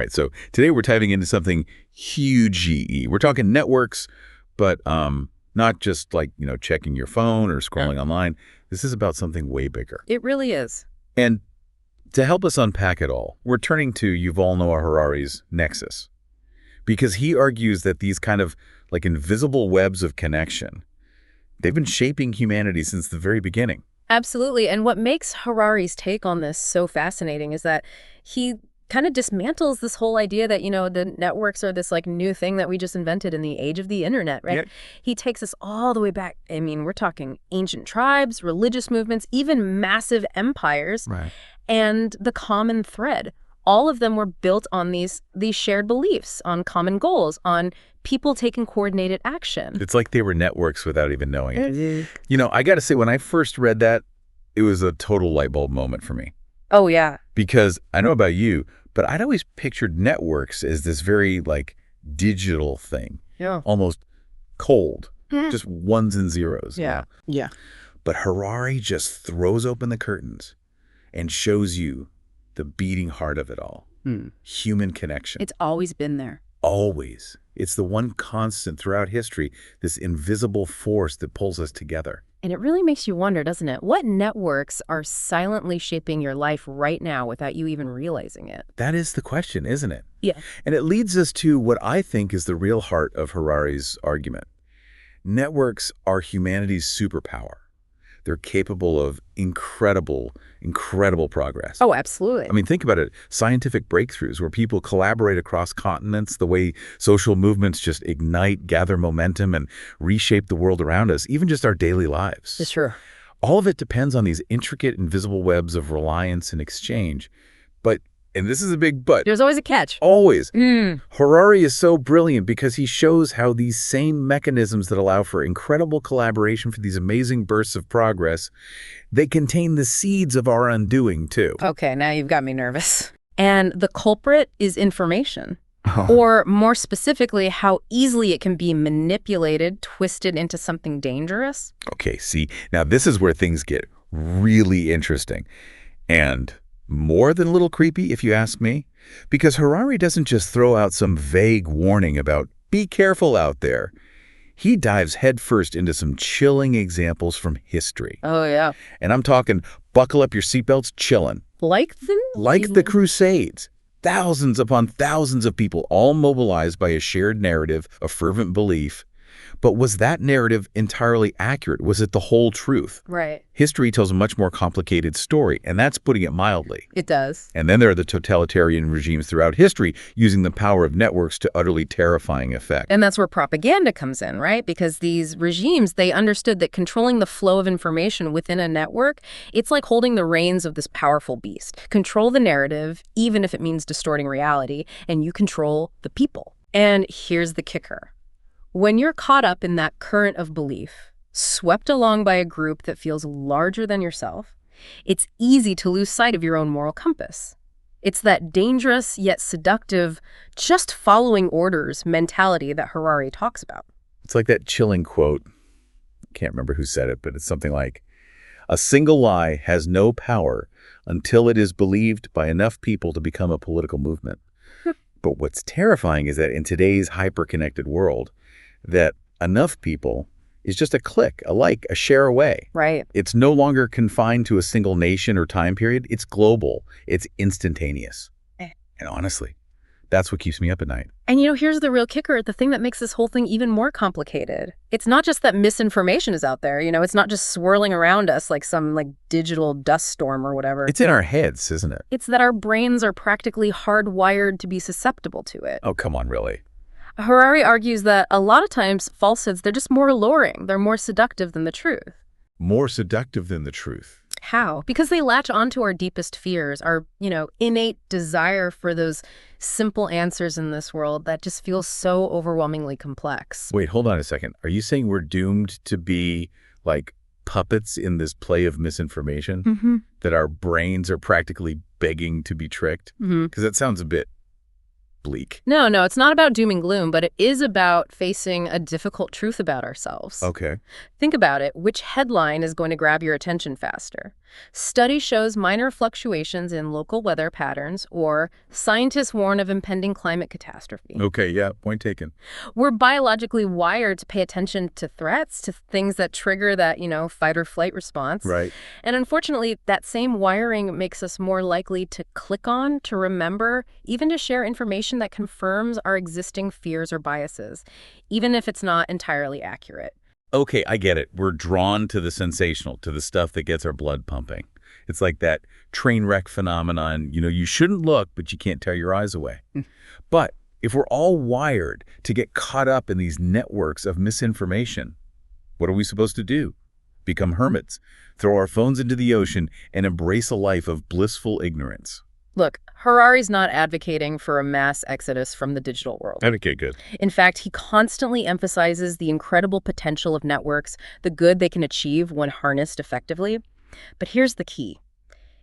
right, so today we're diving into something huge. We're talking networks, but not just like, checking your phone or scrolling online. This is about something way bigger. It really is. And to help us unpack it all, we're turning to Yuval Noah Harari's Nexus, because he argues that these kind of like invisible webs of connection, they've been shaping humanity since the very beginning. Absolutely. And what makes Harari's take on this so fascinating is that he kind of dismantles this whole idea that, the networks are this like new thing that we just invented in the age of the internet, right? Yep. He takes us all the way back. I mean, we're talking ancient tribes, religious movements, even massive empires. Right. And the common thread. All of them were built on these shared beliefs, on common goals, on people taking coordinated action. It's like they were networks without even knowing it. I got to say, when I first read that, it was a total light bulb moment for me. Oh, yeah. Because I know about you, but I'd always pictured networks as this very like digital thing. Yeah. Almost cold, just ones and zeros. Yeah. Yeah. But Harari just throws open the curtains and shows you the beating heart of it all. Human connection. It's always been there. Always. It's the one constant throughout history, this invisible force that pulls us together. And it really makes you wonder, doesn't it? What networks are silently shaping your life right now without you even realizing it? That is the question, isn't it? Yeah. And it leads us to what I think is the real heart of Harari's argument. Networks are humanity's superpower. They're capable of incredible progress. Oh, absolutely. I mean, think about it. Scientific breakthroughs where people collaborate across continents, the way social movements just ignite, gather momentum, and reshape the world around us, even just our daily lives. It's true. All of it depends on these intricate, invisible webs of reliance and exchange. But, and this is a big but, There's always a catch. always. Harari is so brilliant because he shows how these same mechanisms that allow for incredible collaboration for these amazing bursts of progress, they contain the seeds of our undoing, too. Okay, now you've got me nervous. And the culprit is information. Or more specifically, how easily it can be manipulated, twisted into something dangerous. Okay, see, now this is where things get really interesting. And more than a little creepy, if you ask me. Because Harari doesn't just throw out some vague warning about, be careful out there. He dives headfirst into some chilling examples from history. Oh, yeah. And I'm talking buckle up your seatbelts, chillin'. Like the Crusades. Thousands upon thousands of people all mobilized by a shared narrative, a fervent belief. But was that narrative entirely accurate? Was it the whole truth? Right. History tells a much more complicated story, and that's putting it mildly. It does. And then there are the totalitarian regimes throughout history using the power of networks to utterly terrifying effect. And that's where propaganda comes in, right? Because these regimes, they understood that controlling the flow of information within a network, it's like holding the reins of this powerful beast. Control the narrative, even if it means distorting reality, and you control the people. And here's the kicker. When you're caught up in that current of belief, swept along by a group that feels larger than yourself, it's easy to lose sight of your own moral compass. It's that dangerous yet seductive, just following orders mentality that Harari talks about. It's like that chilling quote. I can't remember who said it, but it's something like, a single lie has no power until it is believed by enough people to become a political movement. But what's terrifying is that in today's hyper-connected world, that enough people is just a click, a like, a share away. Right. It's no longer confined to a single nation or time period. It's global. It's instantaneous. And honestly, that's what keeps me up at night. And here's the real kicker, the thing that makes this whole thing even more complicated. It's not just that misinformation is out there, it's not just swirling around us like some digital dust storm or whatever. It's in our heads, isn't it? It's that our brains are practically hardwired to be susceptible to it. Oh, come on, really? Harari argues that a lot of times falsehoods, they're just more alluring. They're more seductive than the truth. More seductive than the truth. How? Because they latch onto our deepest fears, our, innate desire for those simple answers in this world that just feel so overwhelmingly complex. Wait, hold on a second. Are you saying we're doomed to be like puppets in this play of misinformation? That our brains are practically begging to be tricked? Because that sounds a bit bleak. No, it's not about doom and gloom, but it is about facing a difficult truth about ourselves. Okay. Think about it. Which headline is going to grab your attention faster? Study shows minor fluctuations in local weather patterns, or scientists warn of impending climate catastrophe. Okay, yeah, point taken. We're biologically wired to pay attention to threats, to things that trigger that, fight or flight response. Right. And unfortunately, that same wiring makes us more likely to click on, to remember, even to share information that confirms our existing fears or biases, even if it's not entirely accurate. Okay, I get it. We're drawn to the sensational, to the stuff that gets our blood pumping. It's like that train wreck phenomenon. You shouldn't look, but you can't tear your eyes away. But if we're all wired to get caught up in these networks of misinformation, what are we supposed to do? Become hermits, throw our phones into the ocean, and embrace a life of blissful ignorance? Look, Harari's not advocating for a mass exodus from the digital world. Okay, good. In fact, he constantly emphasizes the incredible potential of networks, the good they can achieve when harnessed effectively. But here's the key.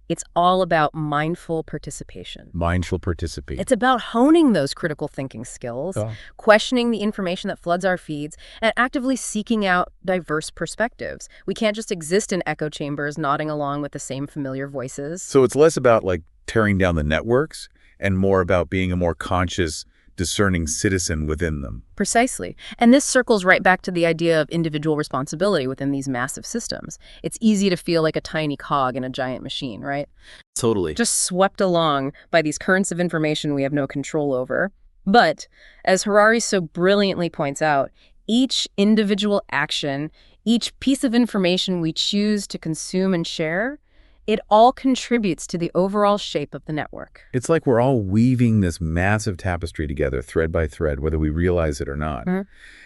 It's all about mindful participation. Mindful participation. It's about honing those critical thinking skills, questioning the information that floods our feeds, and actively seeking out diverse perspectives. We can't just exist in echo chambers nodding along with the same familiar voices. So it's less about tearing down the networks and more about being a more conscious, discerning citizen within them. Precisely. And this circles right back to the idea of individual responsibility within these massive systems. It's easy to feel like a tiny cog in a giant machine, right? Totally. Just swept along by these currents of information we have no control over. But, as Harari so brilliantly points out, each individual action, each piece of information we choose to consume and share, it all contributes to the overall shape of the network. It's like we're all weaving this massive tapestry together, thread by thread, whether we realize it or not.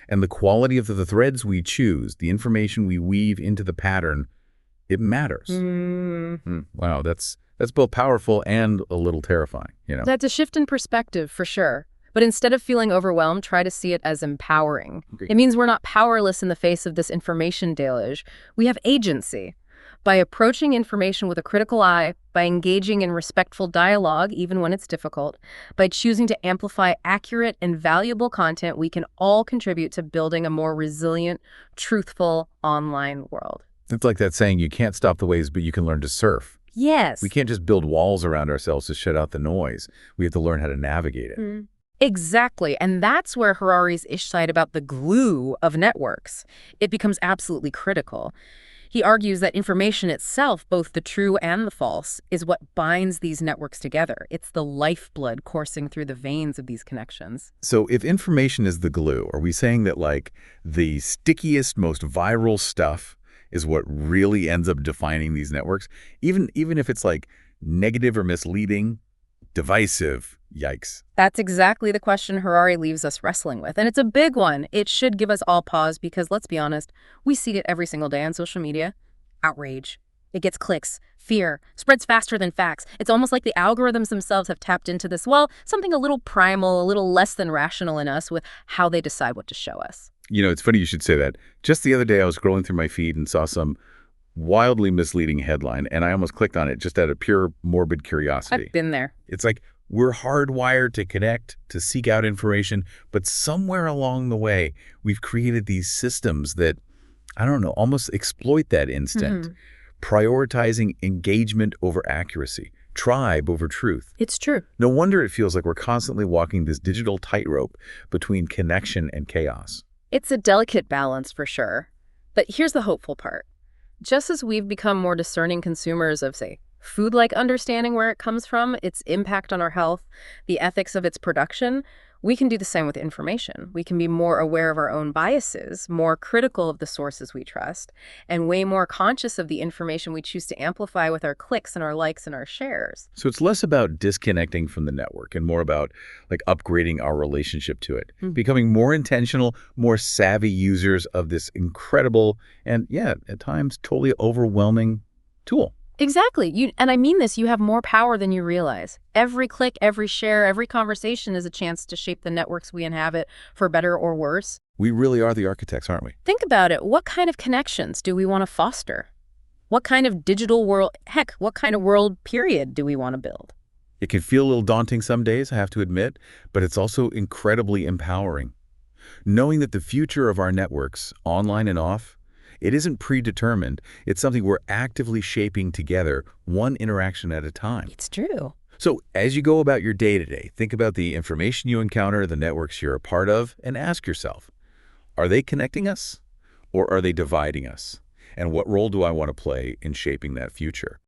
And the quality of the threads we choose, the information we weave into the pattern, it matters. Wow, that's both powerful and a little terrifying, That's a shift in perspective, for sure. But instead of feeling overwhelmed, try to see it as empowering. It means we're not powerless in the face of this information deluge. We have agency. By approaching information with a critical eye, by engaging in respectful dialogue, even when it's difficult, by choosing to amplify accurate and valuable content, we can all contribute to building a more resilient, truthful online world. It's like that saying, you can't stop the waves, but you can learn to surf. Yes. We can't just build walls around ourselves to shut out the noise. We have to learn how to navigate it. Exactly. And that's where Harari's insight about the glue of networks, it becomes absolutely critical. He argues that information itself, both the true and the false, is what binds these networks together. It's the lifeblood coursing through the veins of these connections. So if information is the glue, are we saying that the stickiest, most viral stuff is what really ends up defining these networks? Even if it's negative or misleading, divisive, yikes. That's exactly the question Harari leaves us wrestling with. And it's a big one. It should give us all pause because, let's be honest, we see it every single day on social media. Outrage. It gets clicks. Fear. Spreads faster than facts. It's almost like the algorithms themselves have tapped into this, something a little primal, a little less than rational in us with how they decide what to show us. It's funny you should say that. Just the other day, I was scrolling through my feed and saw some wildly misleading headline, and I almost clicked on it just out of pure morbid curiosity. I've been there. It's like we're hardwired to connect, to seek out information, but somewhere along the way, we've created these systems that, almost exploit that instinct, prioritizing engagement over accuracy, tribe over truth. It's true. No wonder it feels like we're constantly walking this digital tightrope between connection and chaos. It's a delicate balance for sure. But here's the hopeful part. Just as we've become more discerning consumers of, say, food, understanding where it comes from, its impact on our health, the ethics of its production, we can do the same with information. We can be more aware of our own biases, more critical of the sources we trust, and way more conscious of the information we choose to amplify with our clicks and our likes and our shares. So it's less about disconnecting from the network and more about upgrading our relationship to it, becoming more intentional, more savvy users of this incredible and, at times totally overwhelming tool. Exactly. And I mean this, you have more power than you realize. Every click, every share, every conversation is a chance to shape the networks we inhabit for better or worse. We really are the architects, aren't we? Think about it. What kind of connections do we want to foster? What kind of digital world, what kind of world period do we want to build? It can feel a little daunting some days, I have to admit, but it's also incredibly empowering. Knowing that the future of our networks, online and off, It isn't predetermined. It's something we're actively shaping together, one interaction at a time. It's true. So as you go about your day-to-day, think about the information you encounter, the networks you're a part of, and ask yourself, are they connecting us or are they dividing us? And what role do I want to play in shaping that future?